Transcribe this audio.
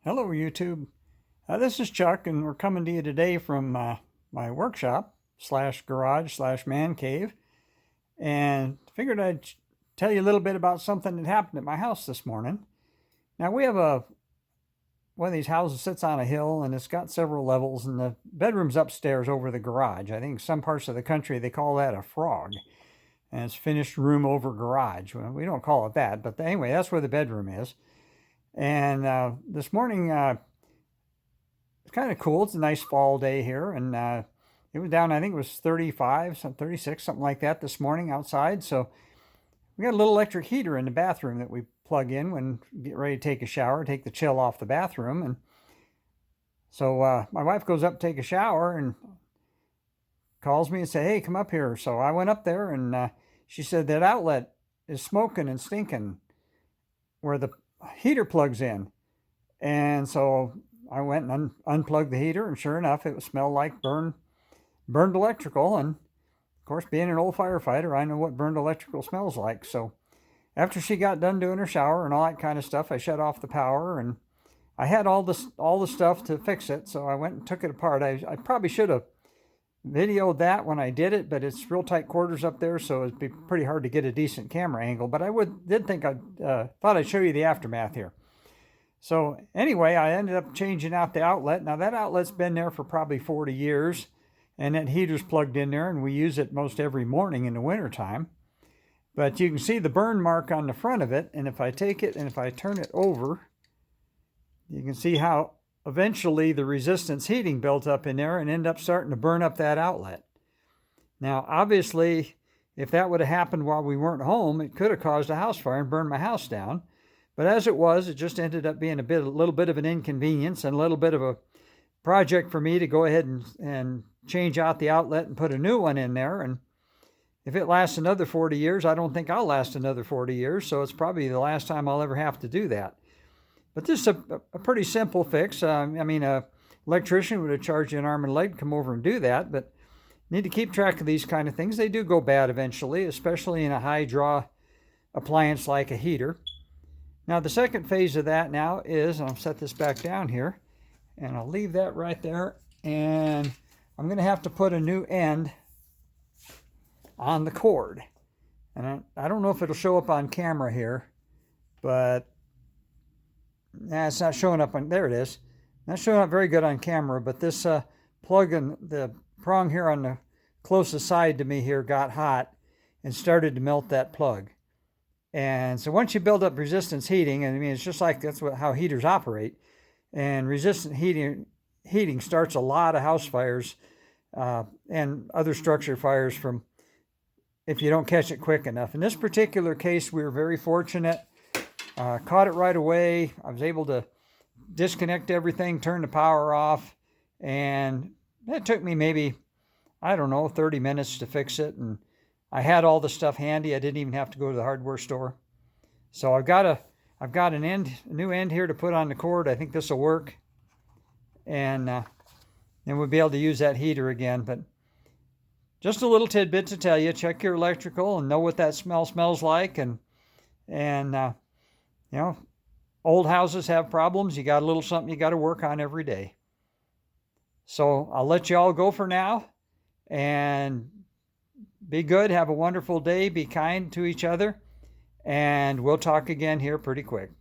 Hello, YouTube. This is Chuck, and we're coming to you today from my workshop slash garage slash man cave. And figured I'd tell you a little bit about something that happened at my house this morning. Now, we have one of these houses sits on a hill, and it's got several levels, and the bedroom's upstairs over the garage. I think some parts of the country they call that a frog, and it's finished room over garage. Well, we don't call it that, but anyway, that's where the bedroom is. And this morning, it's kind of cool. It's a nice fall day here, and it was down. I think it was 35, 36, something like that this morning outside. So we got a little electric heater in the bathroom that we plug in when we get ready to take a shower, take the chill off the bathroom. And so my wife goes up to take a shower and calls me and say, "Hey, come up here." So I went up there, and she said that outlet is smoking and stinking where the heater plugs in. And so I went and unplugged the heater, and sure enough, it smelled like burned electrical. And of course, being an old firefighter, I know what burned electrical smells like. So after she got done doing her shower and all that kind of stuff, I shut off the power, and I had all the stuff to fix it. So I went and took it apart. I probably should have videoed that when I did it, but it's real tight quarters up there, so it'd be pretty hard to get a decent camera angle. But I thought I'd show you the aftermath here. So anyway, I ended up changing out the outlet. Now that outlet's been there for probably 40 years, and that heater's plugged in there, and we use it most every morning in the wintertime. But you can see the burn mark on the front of it, and if I take it and if I turn it over, you can see how eventually the resistance heating built up in there and ended up starting to burn up that outlet. Now, obviously, if that would have happened while we weren't home, it could have caused a house fire and burned my house down. But as it was, it just ended up being a little bit of an inconvenience and a little bit of a project for me to go ahead and change out the outlet and put a new one in there. And if it lasts another 40 years, I don't think I'll last another 40 years. So it's probably the last time I'll ever have to do that. But this is a pretty simple fix. An electrician would have charged you an arm and a leg to come over and do that, but you need to keep track of these kind of things. They do go bad eventually, especially in a high draw appliance like a heater. Now the second phase of that now is, and I'll set this back down here, and I'll leave that right there, and I'm going to have to put a new end on the cord. And I don't know if it'll show up on camera here, but it's not showing up on, there it is. Not showing up very good on camera, but this plug and the prong here on the closest side to me here got hot and started to melt that plug. And so once you build up resistance heating, and I mean, it's just like how heaters operate, and resistant heating starts a lot of house fires and other structure fires from if you don't catch it quick enough. In this particular case, we were very fortunate. Caught it right away. I was able to disconnect everything, turn the power off, and it took me maybe, 30 minutes to fix it. And I had all the stuff handy. I didn't even have to go to the hardware store. So I've got a new end here to put on the cord. I think this will work, and then we'll be able to use that heater again. But just a little tidbit to tell you: check your electrical and know what that smells like, and old houses have problems. You got a little something you got to work on every day. So I'll let you all go for now, and be good. Have a wonderful day. Be kind to each other, and we'll talk again here pretty quick.